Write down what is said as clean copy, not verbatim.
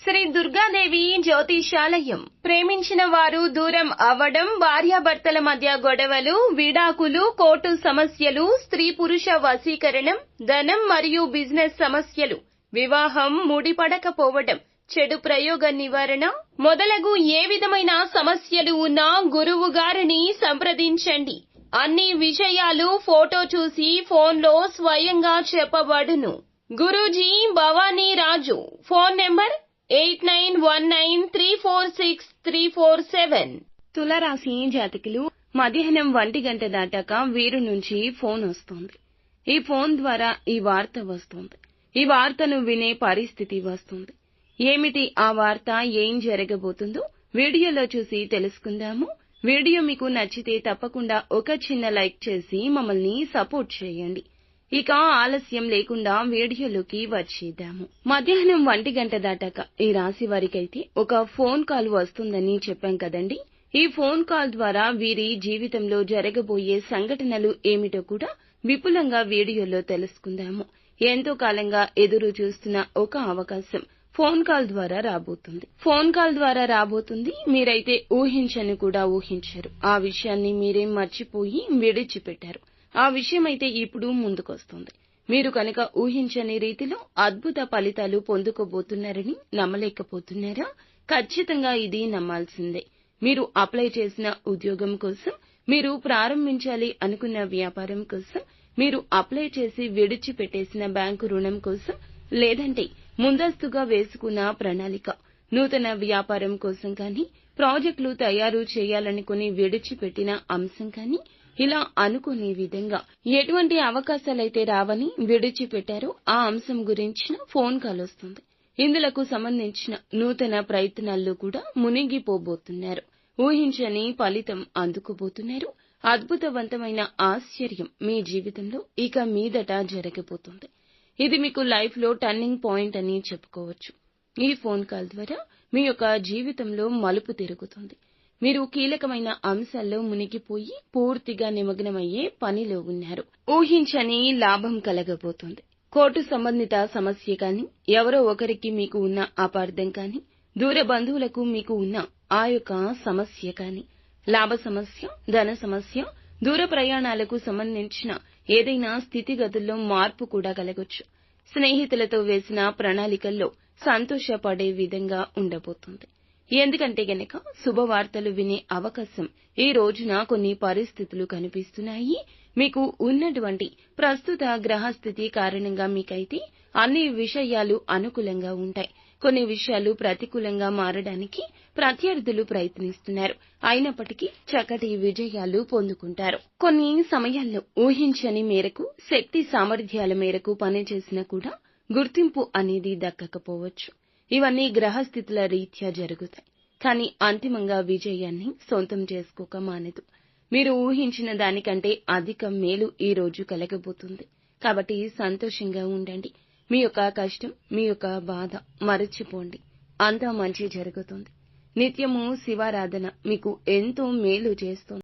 శ్రీ దుర్గాదేవి జ్యోతిషాలయం. ప్రేమించిన వారు దూరం అవ్వడం, భార్యాభర్తల మధ్య గొడవలు, విడాకులు, కోర్టు సమస్యలు, స్త్రీ పురుష వశీకరణం, ధనం మరియు బిజినెస్ సమస్యలు, వివాహం ముడిపడకపోవడం, చెడు ప్రయోగ నివారణ మొదలగు ఏ విధమైన సమస్యలు ఉన్నా గురువు గారిని సంప్రదించండి. అన్ని విషయాలు ఫోటో చూసి ఫోన్లో స్వయంగా చెప్పబడును. గురూజీ భవానీ రాజు. Phone number 8919346347. తులారాశి జాతకులు, మధ్యాహ్నం 1 గంట దాటాక వీరు నుంచి ఫోన్ వస్తుంది. ఈ ఫోన్ ద్వారా ఈ వార్త వస్తుంది. ఈ వార్తను వినే పరిస్థితి వస్తుంది. ఏమిటి ఆ వార్త, ఏం జరగబోతుందో వీడియోలో చూసి తెలుసుకుందాము. వీడియో మీకు నచ్చితే తప్పకుండా ఒక చిన్న లైక్ చేసి మమ్మల్ని సపోర్ట్ చేయండి. ఇక ఆలస్యం లేకుండా వీడియోలోకి వచ్చేద్దాము. మధ్యాహ్నం 1 గంట దాటాక ఈ రాశి వారికైతే ఒక ఫోన్ కాల్ వస్తుందని చెప్పాం కదండి. ఈ ఫోన్ కాల్ ద్వారా వీరి జీవితంలో జరగబోయే సంఘటనలు ఏమిటో కూడా విపులంగా వీడియోలో తెలుసుకుందాము. ఎంతో కాలంగా ఎదురు చూస్తున్న ఒక అవకాశం ఫోన్ కాల్ ద్వారా రాబోతుంది. ఫోన్ కాల్ ద్వారా రాబోతుంది. మీరైతే ఊహించని కూడా ఊహించారు. ఆ విషయాన్ని మీరేం మర్చిపోయి విడిచిపెట్టారు. ఆ విషయమైతే ఇప్పుడు ముందుకొస్తుంది. మీరు కనుక ఊహించని రీతిలో అద్భుత ఫలితాలు పొందుకోబోతున్నారని నమ్మలేకపోతున్నారా? ఖచ్చితంగా ఇది నమ్మాల్సిందే. మీరు అప్లై చేసిన ఉద్యోగం కోసం, మీరు ప్రారంభించాలి అనుకున్న వ్యాపారం కోసం, మీరు అప్లై చేసి విడిచిపెట్టేసిన బ్యాంకు రుణం కోసం, లేదంటే ముందస్తుగా వేసుకున్న ప్రణాళిక, నూతన వ్యాపారం కోసం కానీ, ప్రాజెక్టులు తయారు చేయాలనుకుని విడిచిపెట్టిన అంశం కానీ, ఇలా అనుకునే విధంగా ఎటువంటి అవకాశాలైతే రావని విడిచిపెట్టారో ఆ అంశం గురించిన ఫోన్ కాల్ వస్తుంది. ఇందులకు సంబంధించిన నూతన ప్రయత్నాల్లో కూడా మునిగిపోబోతున్నారు. ఊహించని ఫలితం అందుకోబోతున్నారు. అద్భుతవంతమైన ఆశ్చర్యం మీ జీవితంలో ఇక మీదట జరగబోతుంది. ఇది మీకు లైఫ్ లో టర్నింగ్ పాయింట్ అని చెప్పుకోవచ్చు. ఈ ఫోన్ కాల్ ద్వారా మీ యొక్క జీవితంలో మలుపు తిరుగుతుంది. మీరు కీలకమైన అంశాల్లో మునిగిపోయి పూర్తిగా నిమగ్నమయ్యే పనిలో ఉన్నారు. ఊహించని లాభం కలగబోతుంది. కోర్టు సంబంధిత సమస్య కానీ, ఎవరో ఒకరికి మీకు ఉన్న అపార్థం కానీ, దూర బంధువులకు మీకు ఉన్న ఆ యొక్క సమస్య కానీ, లాభ సమస్య, ధన సమస్య, దూర ప్రయాణాలకు సంబంధించిన ఏదైనా స్థితిగతుల్లో మార్పు కూడా కలగొచ్చు. స్నేహితులతో వేసిన ప్రణాళికల్లో సంతోషపడే విధంగా ఉండబోతుంది. ఎందుకంటే గనక శుభవార్తలు వినే అవకాశం ఈ రోజున కొన్ని పరిస్థితులు కనిపిస్తున్నాయి. మీకు ఉన్నటువంటి ప్రస్తుత గ్రహస్థితి కారణంగా మీకైతే అన్ని విషయాలు అనుకూలంగా ఉంటాయి. కొన్ని విషయాలు ప్రతికూలంగా మారడానికి ప్రత్యర్థులు ప్రయత్నిస్తున్నారు. అయినప్పటికీ చక్కటి విజయాలు పొందుకుంటారు. కొన్ని సమయాల్లో ఊహించని మేరకు, శక్తి సామర్థ్యాల మేరకు పనిచేసినా కూడా గుర్తింపు అనేది దక్కకపోవచ్చు. ఇవన్నీ గ్రహస్థితుల రీత్యా జరుగుతాయి. కానీ అంతిమంగా విజయాన్ని సొంతం చేసుకోక మానదు. మీరు ఊహించిన దానికంటే అధిక మేలు ఈ రోజు కలగబోతుంది. కాబట్టి సంతోషంగా ఉండండి. మీ యొక్క కష్టం, మీ యొక్క బాధ మరచిపోండి. అంతా మంచి జరుగుతుంది. నిత్యము శివారాధన మీకు ఎంతో మేలు చేస్తుంది.